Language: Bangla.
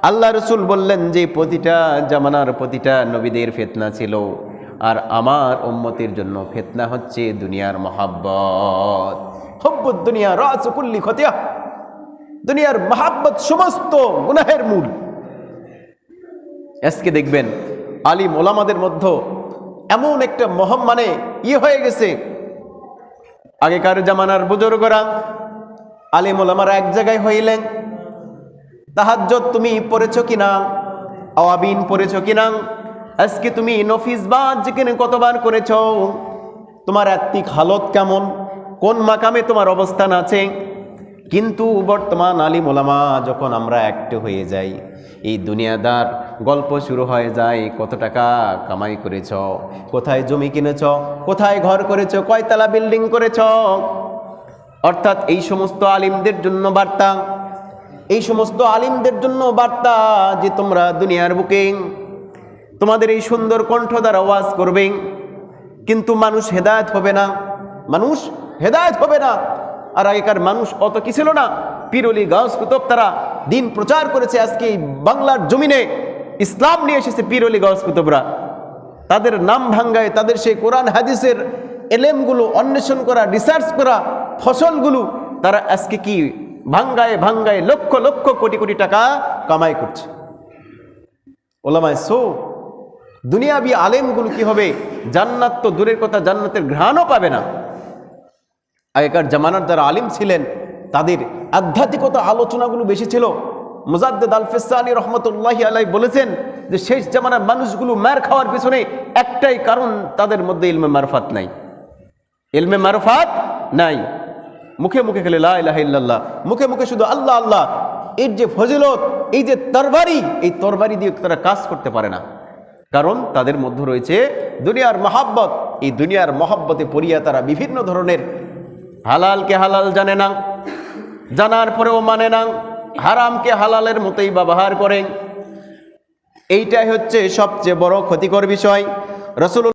আল্লাহ রসুল বললেন যে প্রতিটা জামানার প্রতিটা নবীদের ফিতনা ছিল, আর আমার উম্মতের জন্য ফিতনা হচ্ছে দুনিয়ার মহাব্বত। হুব্বুদ দুনিয়া রাসু কুল্লি খতিয়া। দুনিয়ার মহাব্বত সমস্ত গুনাহের মূল। আজকে দেখবেন আলিম ওলামাদের মধ্যে এমন একটা মহাম্মানে হয়ে গেছে। আগেকার জামানার বুজুর্গরা আলিম ওলামারা এক জায়গায় হইলেন, তাহাজ্জুদ তুমি পড়েছ কিনা, আওয়াবিন পড়েছ কিনা, আজকে তুমি নফিস বাদ যেখানে কতবার করেছ, তোমার আত্মিক হালত কেমন, কোন মাকামে তোমার অবস্থান আছে। কিন্তু বর্তমান আলিম ওলামা যখন আমরা একটু হয়ে যাই, এই দুনিয়াদার গল্প শুরু হয়ে যায়। কত টাকা কামাই করেছ, কোথায় জমি কিনেছ, কোথায় ঘর করেছ, কয়তলা বিল্ডিং করেছ। অর্থাৎ এই সমস্ত আলিমদের জন্য বার্তা, এই সমস্ত আলিমদের জন্য বার্তা যে তোমরা দুনিয়ার বুকে তোমাদের এই সুন্দর কণ্ঠ দ্বারা ওয়াজ করবে, কিন্তু মানুষ হেদায়েত হবে না, মানুষ হেদায়েত হবে না। আর আগেকার মানুষ অত কি ছিল না, পীর ওলি গাউস কুতুব তারা দিন প্রচার করেছে। আজকে এই বাংলার জমিনে ইসলাম নিয়ে এসেছে পীর ওলি গাউস কুতুবরা। তাদের নাম ভাঙ্গায়, তাদের সেই কোরআন হাদিসের এলেমগুলো অন্বেষণ করা, রিসার্চ করা ফসলগুলো তারা আজকে কি ভাঙ্গায় ভাঙ্গায় লক্ষ লক্ষ কোটি কোটি টাকা কামাই করছে। ওলামায়ে সো দুনিয়াবি আলেমগুলো কি হবে, জান্নাত তো দূরের কথা, জান্নাতের ঘ্রাণও পাবে না। আগেকার জামানার যারা আলিম ছিলেন তাদের আধ্যাত্মিকতা আলোচনাগুলো বেশি ছিল। মুজাদ্দেদ আল ফিসানি রহমতুল্লাহি আলাইহি বলেছেন যে শেষ জামানার মানুষগুলো মার খাওয়ার পিছনে একটাই কারণ, তাদের মধ্যে ইলমে মারফাত নাই। ইলমে মারফাত নাই, মুখে মুখে খেলে লা ইলাহা ইল্লাল্লাহ, মুখে মুখে শুধু আল্লাহ আল্লাহ। এর যে ফজিলত, এই যে তরবারি, এই তরবারি দিয়ে তারা কাজ করতে পারে না, কারণ তাদের মধ্যে রয়েছে দুনিয়ার মহাব্বত। এই দুনিয়ার মহাব্বতে পড়িয়া তারা বিভিন্ন ধরনের হালালকে হালাল জানে না, জানার পরেও মানে না, হারামকে হালালের মতোই ব্যবহার করেন। এইটাই হচ্ছে সবচেয়ে বড় ক্ষতিকর বিষয়। রাসূল